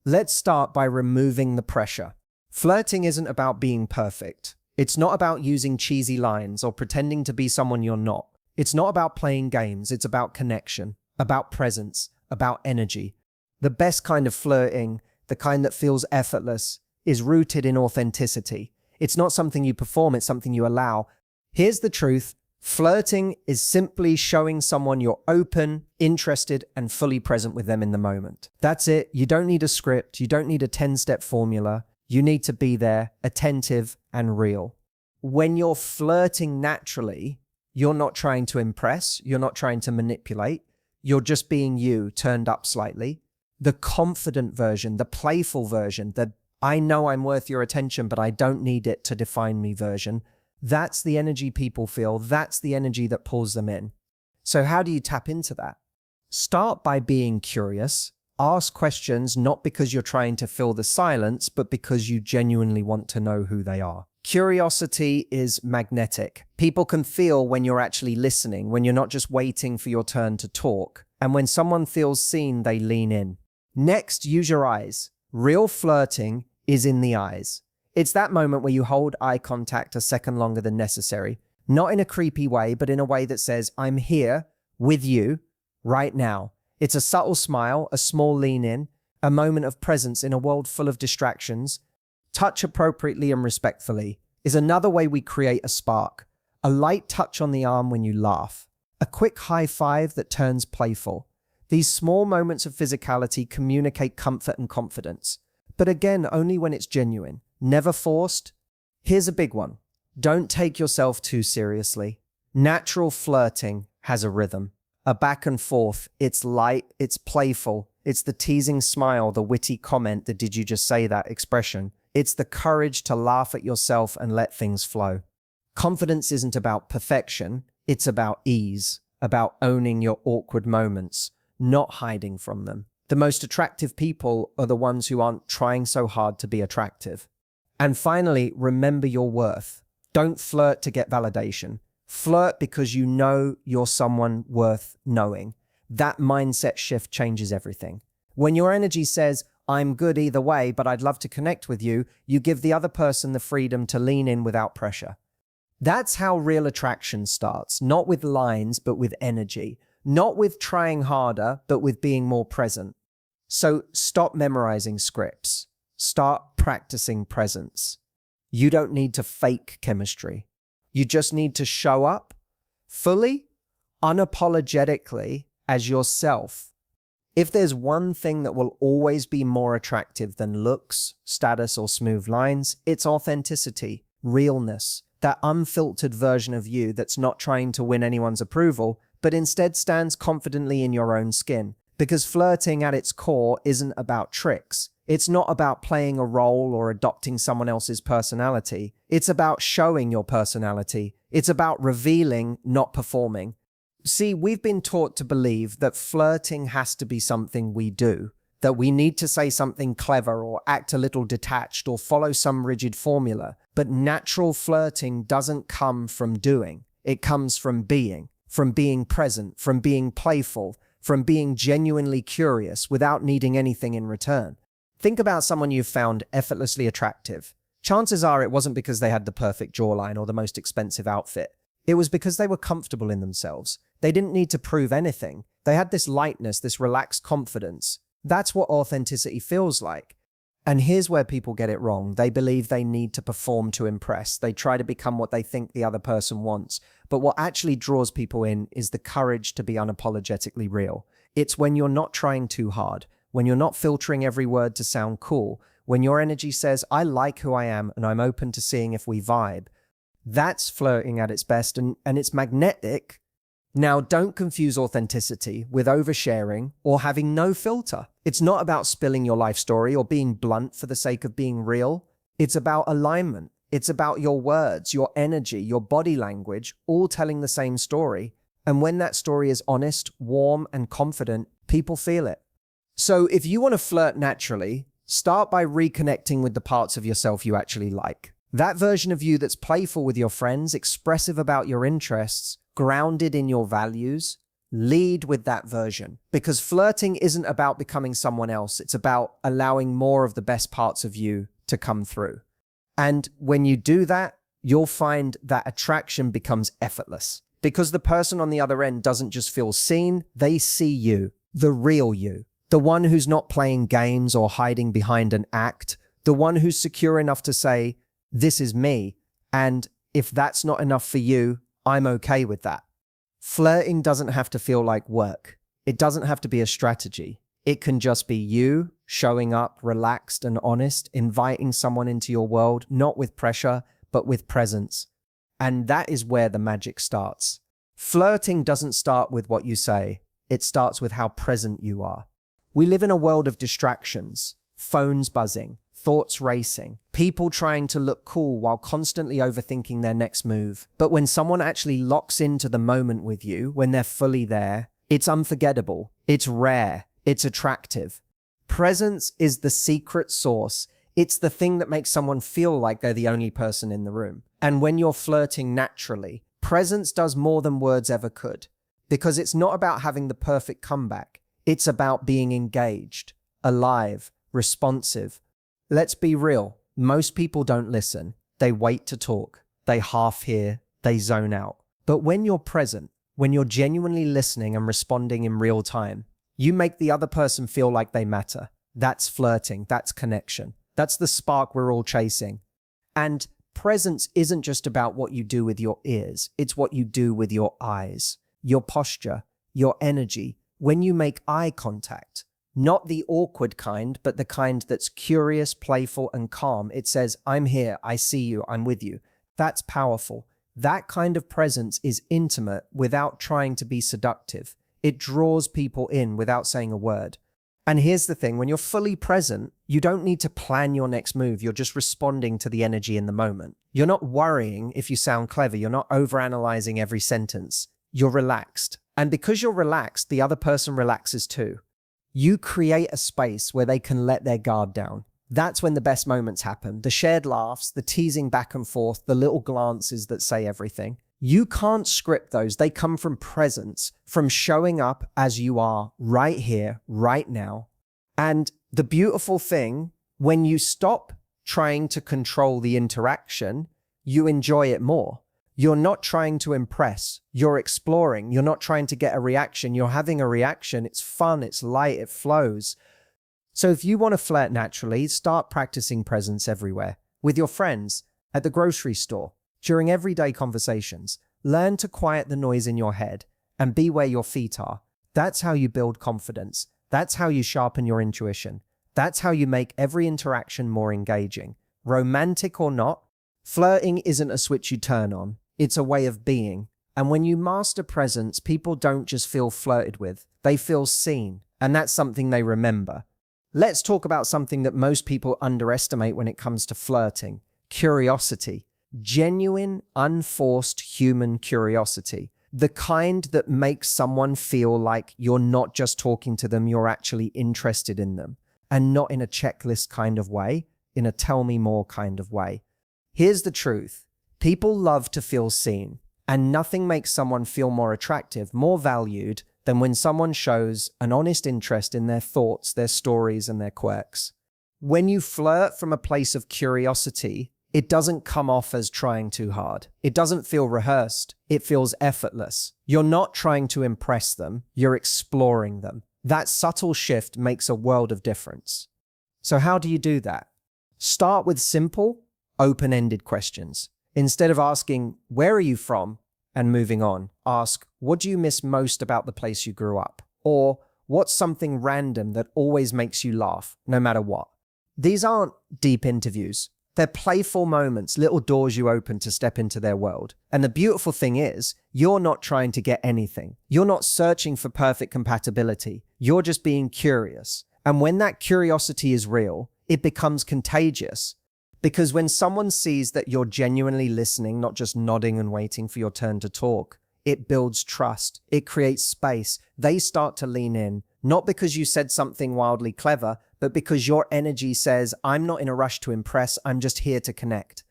Let's start by removing the pressure. Flirting isn't about being perfect. It's not about using cheesy lines or pretending to be someone you're not. It's not about playing games. It's about connection, about presence, about energy. The best kind of flirting, the kind that feels effortless, is rooted in authenticity. It's not something you perform, it's something you allow. Here's the truth. Flirting is simply showing someone you're open, interested, and fully present with them in the moment. That's it. You don't need a script. You don't need a 10-step formula. You need to be there, attentive and real. When you're flirting naturally, you're not trying to impress. You're not trying to manipulate. You're just being you, turned up slightly. The confident version, the playful version, the I know I'm worth your attention, but I don't need it to define me version. That's the energy people feel. That's the energy that pulls them in. So how do you tap into that? Start by being curious. Ask questions, not because you're trying to fill the silence, but because you genuinely want to know who they are. Curiosity is magnetic. People can feel when you're actually listening, when you're not just waiting for your turn to talk. And when someone feels seen, they lean in. Next, use your eyes. Real flirting is in the eyes. It's that moment where you hold eye contact a second longer than necessary, not in a creepy way, but in a way that says, I'm here with you right now. It's a subtle smile, a small lean in, a moment of presence in a world full of distractions. Touch appropriately and respectfully is another way we create a spark. A light touch on the arm when you laugh. A quick high five that turns playful. These small moments of physicality communicate comfort and confidence. But again, only when it's genuine. Never forced. Here's a big one. Don't take yourself too seriously. Natural flirting has a rhythm, a back and forth. It's light, it's playful. It's the teasing smile, the witty comment, the did you just say that expression. It's the courage to laugh at yourself and let things flow. Confidence isn't about perfection. It's about ease, about owning your awkward moments, not hiding from them. The most attractive people are the ones who aren't trying so hard to be attractive. And finally, remember your worth. Don't flirt to get validation. Flirt because you know you're someone worth knowing. That mindset shift changes everything. When your energy says, I'm good either way, but I'd love to connect with you, you give the other person the freedom to lean in without pressure. That's how real attraction starts, not with lines, but with energy. Not with trying harder, but with being more present. So stop memorizing scripts. Start practicing presence. You don't need to fake chemistry. You just need to show up fully, unapologetically as yourself. If there's one thing that will always be more attractive than looks, status, or smooth lines, it's authenticity, realness, that unfiltered version of you that's not trying to win anyone's approval, but instead stands confidently in your own skin. Because flirting at its core isn't about tricks. It's not about playing a role or adopting someone else's personality. It's about showing your personality. It's about revealing, not performing. See, we've been taught to believe that flirting has to be something we do, that we need to say something clever or act a little detached or follow some rigid formula. But natural flirting doesn't come from doing. It comes from being present, from being playful, from being genuinely curious without needing anything in return. Think about someone you've found effortlessly attractive. Chances are it wasn't because they had the perfect jawline or the most expensive outfit. It was because they were comfortable in themselves. They didn't need to prove anything. They had this lightness, this relaxed confidence. That's what authenticity feels like. And here's where people get it wrong. They believe they need to perform to impress. They try to become what they think the other person wants. But what actually draws people in is the courage to be unapologetically real. It's when you're not trying too hard, when you're not filtering every word to sound cool, when your energy says, I like who I am and I'm open to seeing if we vibe. That's flirting at its best, and it's magnetic. Now, don't confuse authenticity with oversharing or having no filter. It's not about spilling your life story or being blunt for the sake of being real. It's about alignment. It's about your words, your energy, your body language, all telling the same story. And when that story is honest, warm, and confident, people feel it. So if you want to flirt naturally, start by reconnecting with the parts of yourself you actually like. That version of you that's playful with your friends, expressive about your interests, grounded in your values, Lead with that version, because flirting isn't about becoming someone else. It's about allowing more of the best parts of you to come through. And when you do that, you'll find that attraction becomes effortless, because the person on the other end doesn't just feel seen, they see you, the real you, the one who's not playing games or hiding behind an act, the one who's secure enough to say, this is me, and if that's not enough for you, I'm okay with that. Flirting doesn't have to feel like work. It doesn't have to be a strategy. It can just be you showing up relaxed and honest, inviting someone into your world, not with pressure, but with presence. And that is where the magic starts. Flirting doesn't start with what you say. It starts with how present you are. We live in a world of distractions, phones buzzing, thoughts racing, people trying to look cool while constantly overthinking their next move. But when someone actually locks into the moment with you, when they're fully there, it's unforgettable, it's rare, it's attractive. Presence is the secret sauce. It's the thing that makes someone feel like they're the only person in the room. And when you're flirting naturally, presence does more than words ever could. Because it's not about having the perfect comeback. It's about being engaged, alive, responsive. Let's be real. Most people don't listen. They wait to talk. They half hear. They zone out. But when you're present, when you're genuinely listening and responding in real time, you make the other person feel like they matter. That's flirting. That's connection. That's the spark we're all chasing. And presence isn't just about what you do with your ears. It's what you do with your eyes, your posture, your energy. When you make eye contact, not the awkward kind, but the kind that's curious, playful, and calm. It says, I'm here, I see you, I'm with you. That's powerful. That kind of presence is intimate without trying to be seductive. It draws people in without saying a word. And here's the thing, when you're fully present, you don't need to plan your next move. You're just responding to the energy in the moment. You're not worrying if you sound clever. You're not overanalyzing every sentence. You're relaxed. And because you're relaxed, the other person relaxes too. You create a space where they can let their guard down. That's when the best moments happen. The shared laughs, the teasing back and forth, the little glances that say everything. You can't script those. They come from presence, from showing up as you are right here, right now. And the beautiful thing, when you stop trying to control the interaction, you enjoy it more. You're not trying to impress. You're exploring. You're not trying to get a reaction. You're having a reaction. It's fun. It's light. It flows. So if you want to flirt naturally, start practicing presence everywhere. With your friends, at the grocery store, during everyday conversations. Learn to quiet the noise in your head and be where your feet are. That's how you build confidence. That's how you sharpen your intuition. That's how you make every interaction more engaging. Romantic or not, flirting isn't a switch you turn on. It's a way of being. And when you master presence, people don't just feel flirted with. They feel seen. And that's something they remember. Let's talk about something that most people underestimate when it comes to flirting. Curiosity. Genuine, unforced human curiosity. The kind that makes someone feel like you're not just talking to them, you're actually interested in them. And not in a checklist kind of way, in a tell me more kind of way. Here's the truth. People love to feel seen, and nothing makes someone feel more attractive, more valued, than when someone shows an honest interest in their thoughts, their stories, and their quirks. When you flirt from a place of curiosity, it doesn't come off as trying too hard. It doesn't feel rehearsed. It feels effortless. You're not trying to impress them. You're exploring them. That subtle shift makes a world of difference. So how do you do that? Start with simple, open-ended questions. Instead of asking, where are you from? And moving on, ask, what do you miss most about the place you grew up? Or what's something random that always makes you laugh, no matter what? These aren't deep interviews. They're playful moments, little doors you open to step into their world. And the beautiful thing is, you're not trying to get anything. You're not searching for perfect compatibility. You're just being curious. And when that curiosity is real, it becomes contagious. Because when someone sees that you're genuinely listening, not just nodding and waiting for your turn to talk, it builds trust. It creates space. They start to lean in, not because you said something wildly clever, but because your energy says, I'm not in a rush to impress, I'm just here to connect.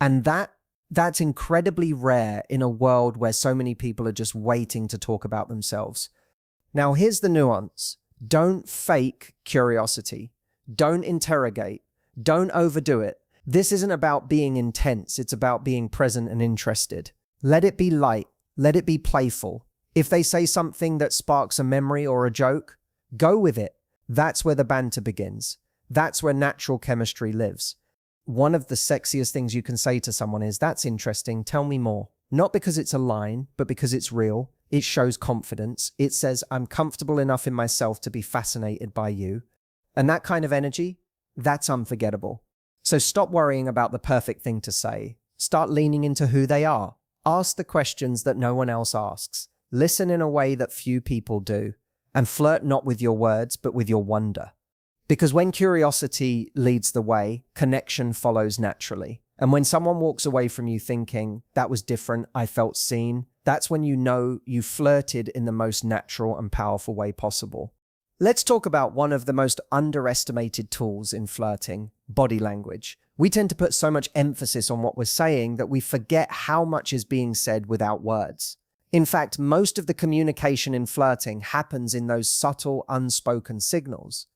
And that That's incredibly rare in a world where so many people are just waiting to talk about themselves. Now, here's the nuance. Don't fake curiosity. Don't interrogate. Don't overdo it. This isn't about being intense. It's about being present and interested. Let it be light. Let it be playful. If they say something that sparks a memory or a joke, go with it. That's where the banter begins. That's where natural chemistry lives. One of the sexiest things you can say to someone is, "That's interesting, tell me more." Not because it's a line, but because it's real. It shows confidence. It says, "I'm comfortable enough in myself to be fascinated by you." And that kind of energy, that's unforgettable. So stop worrying about the perfect thing to say. Start leaning into who they are. Ask the questions that no one else asks. Listen in a way that few people do. And flirt not with your words, but with your wonder. Because when curiosity leads the way, connection follows naturally. And when someone walks away from you thinking, "That was different, I felt seen," that's when you know you flirted in the most natural and powerful way possible. Let's talk about one of the most underestimated tools in flirting, body language. We tend to put so much emphasis on what we're saying that we forget how much is being said without words. In fact, most of the communication in flirting happens in those subtle, unspoken signals.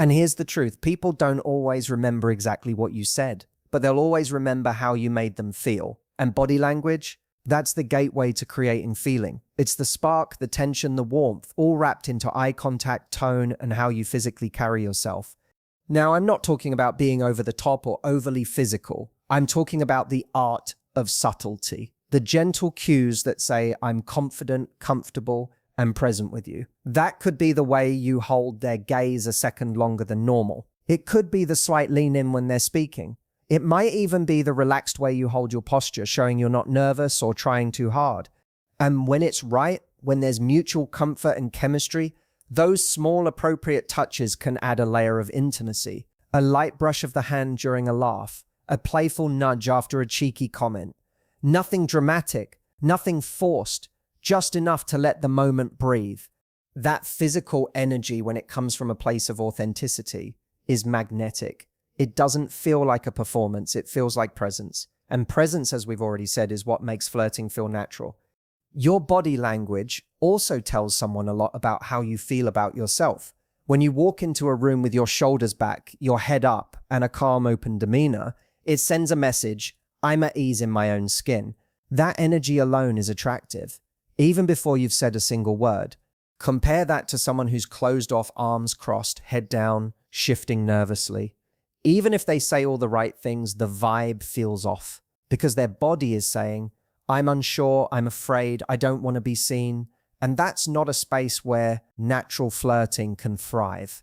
And here's the truth. People don't always remember exactly what you said, but they'll always remember how you made them feel. And body language, that's the gateway to creating feeling. It's the spark, the tension, the warmth, all wrapped into eye contact, tone, and how you physically carry yourself. Now, I'm not talking about being over the top or overly physical. I'm talking about the art of subtlety, the gentle cues that say, "I'm confident, comfortable, and present with you." That could be the way you hold their gaze a second longer than normal. It could be the slight lean in when they're speaking. It might even be the relaxed way you hold your posture, showing you're not nervous or trying too hard. And when it's right, when there's mutual comfort and chemistry, those small appropriate touches can add a layer of intimacy. A light brush of the hand during a laugh, a playful nudge after a cheeky comment. Nothing dramatic, nothing forced, just enough to let the moment breathe. That physical energy, when it comes from a place of authenticity, is magnetic. It doesn't feel like a performance, it feels like presence. And presence, as we've already said, is what makes flirting feel natural. Your body language also tells someone a lot about how you feel about yourself. When you walk into a room with your shoulders back, your head up, and a calm, open demeanor, it sends a message, "I'm at ease in my own skin." That energy alone is attractive, even before you've said a single word. Compare that to someone who's closed off, arms crossed, head down, shifting nervously. Even if they say all the right things, the vibe feels off because their body is saying, "I'm unsure, I'm afraid, I don't want to be seen." And that's not a space where natural flirting can thrive.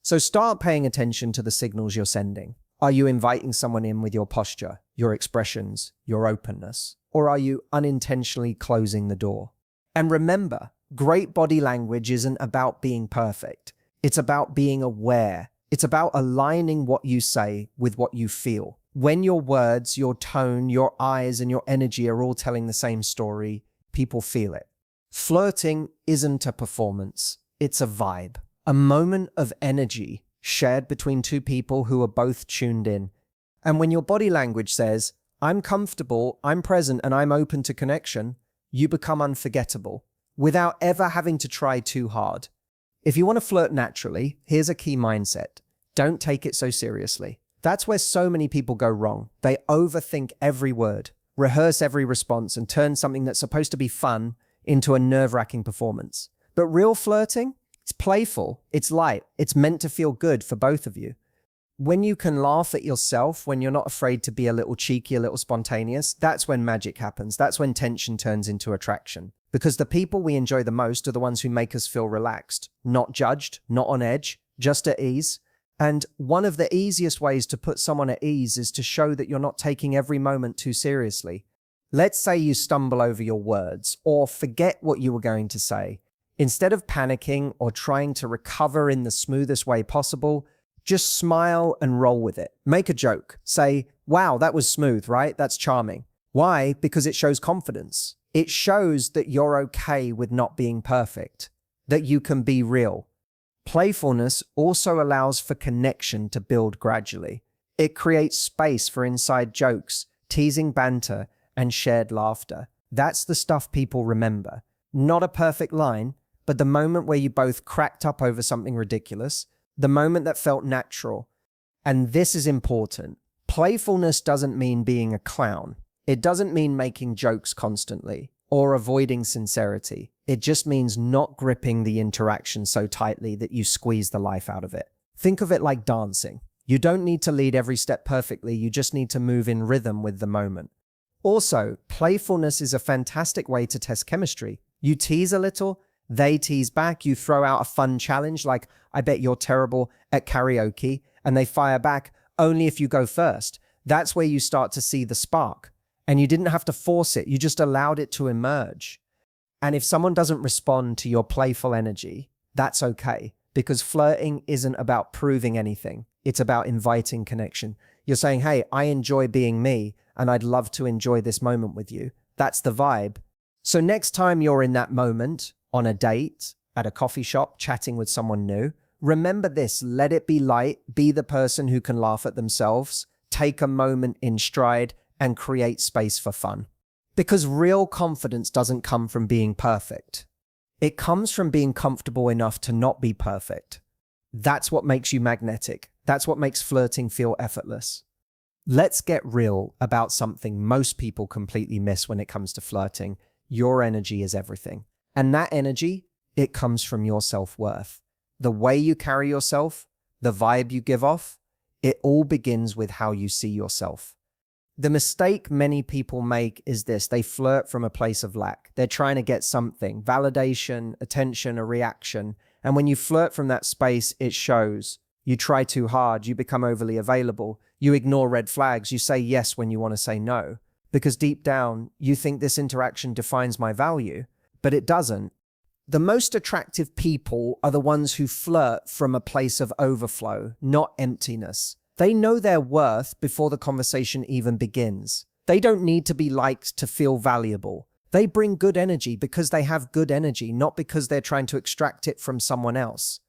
So start paying attention to the signals you're sending. Are you inviting someone in with your posture, your expressions, your openness? Or are you unintentionally closing the door? And remember, great body language isn't about being perfect. It's about being aware. It's about aligning what you say with what you feel. When your words, your tone, your eyes, and your energy are all telling the same story, people feel it. Flirting isn't a performance. It's a vibe, a moment of energy shared between two people who are both tuned in. And when your body language says, "I'm comfortable, I'm present, and I'm open to connection," you become unforgettable without ever having to try too hard. If you want to flirt naturally, here's a key mindset. Don't take it so seriously. That's where so many people go wrong. They overthink every word, rehearse every response, and turn something that's supposed to be fun into a nerve-wracking performance. But real flirting, it's playful, it's light, it's meant to feel good for both of you. When you can laugh at yourself, when you're not afraid to be a little cheeky, a little spontaneous, that's when magic happens. That's when tension turns into attraction. Because the people we enjoy the most are the ones who make us feel relaxed, not judged, not on edge, just at ease. And one of the easiest ways to put someone at ease is to show that you're not taking every moment too seriously. Let's say you stumble over your words or forget what you were going to say. Instead of panicking or trying to recover in the smoothest way possible, just smile and roll with it. Make a joke. Say, "Wow, that was smooth, right? That's charming." Why? Because it shows confidence. It shows that you're okay with not being perfect, that you can be real. Playfulness also allows for connection to build gradually. It creates space for inside jokes, teasing banter, and shared laughter. That's the stuff people remember. Not a perfect line, but the moment where you both cracked up over something ridiculous, the moment that felt natural. And this is important. Playfulness doesn't mean being a clown. It doesn't mean making jokes constantly or avoiding sincerity. It just means not gripping the interaction so tightly that you squeeze the life out of it. Think of it like dancing. You don't need to lead every step perfectly, you just need to move in rhythm with the moment. Also, playfulness is a fantastic way to test chemistry. You tease a little, they tease back, you throw out a fun challenge like, I bet you're terrible at karaoke, and they fire back, only if you go first. That's where you start to see the spark. And you didn't have to force it, you just allowed it to emerge. And if someone doesn't respond to your playful energy, that's okay, because flirting isn't about proving anything. It's about inviting connection. You're saying, hey, I enjoy being me, and I'd love to enjoy this moment with you. That's the vibe. So next time you're in that moment, on a date, at a coffee shop, chatting with someone new, remember this, let it be light, be the person who can laugh at themselves, take a moment in stride, and create space for fun. Because real confidence doesn't come from being perfect. It comes from being comfortable enough to not be perfect. That's what makes you magnetic. That's what makes flirting feel effortless. Let's get real about something most people completely miss when it comes to flirting. Your energy is everything. And that energy, it comes from your self-worth. The way you carry yourself, the vibe you give off, it all begins with how you see yourself. The mistake many people make is this: they flirt from a place of lack. They're trying to get something, validation, attention, a reaction. And when you flirt from that space, it shows. You try too hard, you become overly available, you ignore red flags, you say yes when you want to say no. Because deep down, you think this interaction defines my value, but it doesn't. The most attractive people are the ones who flirt from a place of overflow, not emptiness. They know their worth before the conversation even begins. They don't need to be liked to feel valuable. They bring good energy because they have good energy, not because they're trying to extract it from someone else.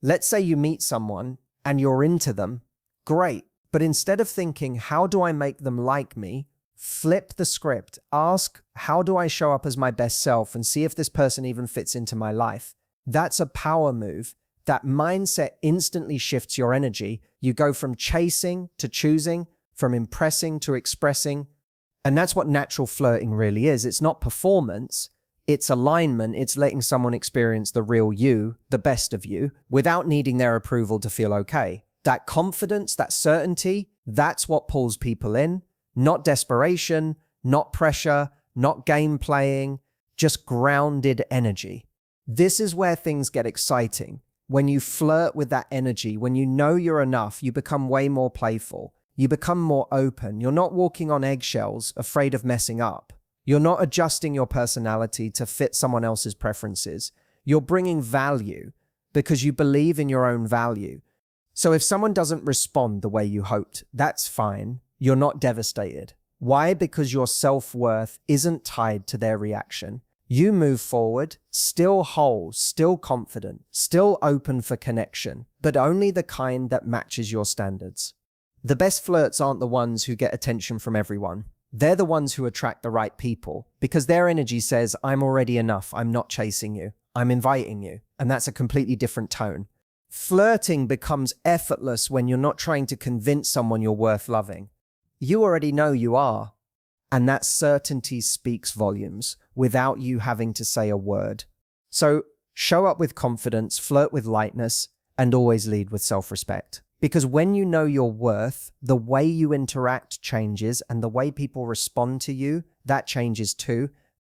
Let's say you meet someone and you're into them. Great. But instead of thinking, how do I make them like me? Flip the script. Ask, how do I show up as my best self, and see if this person even fits into my life? That's a power move. That mindset instantly shifts your energy. You go from chasing to choosing, from impressing to expressing. And that's what natural flirting really is. It's not performance, it's alignment. It's letting someone experience the real you, the best of you, without needing their approval to feel okay. That confidence, that certainty, that's what pulls people in. Not desperation, not pressure, not game playing, just grounded energy. This is where things get exciting. When you flirt with that energy, when you know you're enough, you become way more playful. You become more open. You're not walking on eggshells, afraid of messing up. You're not adjusting your personality to fit someone else's preferences. You're bringing value because you believe in your own value. So if someone doesn't respond the way you hoped, that's fine. You're not devastated. Why? Because your self-worth isn't tied to their reaction. You move forward, still whole, still confident, still open for connection, but only the kind that matches your standards. The best flirts aren't the ones who get attention from everyone. They're the ones who attract the right people, because their energy says, I'm already enough, I'm not chasing you, I'm inviting you. And that's a completely different tone. Flirting becomes effortless when you're not trying to convince someone you're worth loving. You already know you are. And that certainty speaks volumes without you having to say a word. So show up with confidence, flirt with lightness, and always lead with self-respect. Because when you know your worth, the way you interact changes, and the way people respond to you, that changes too.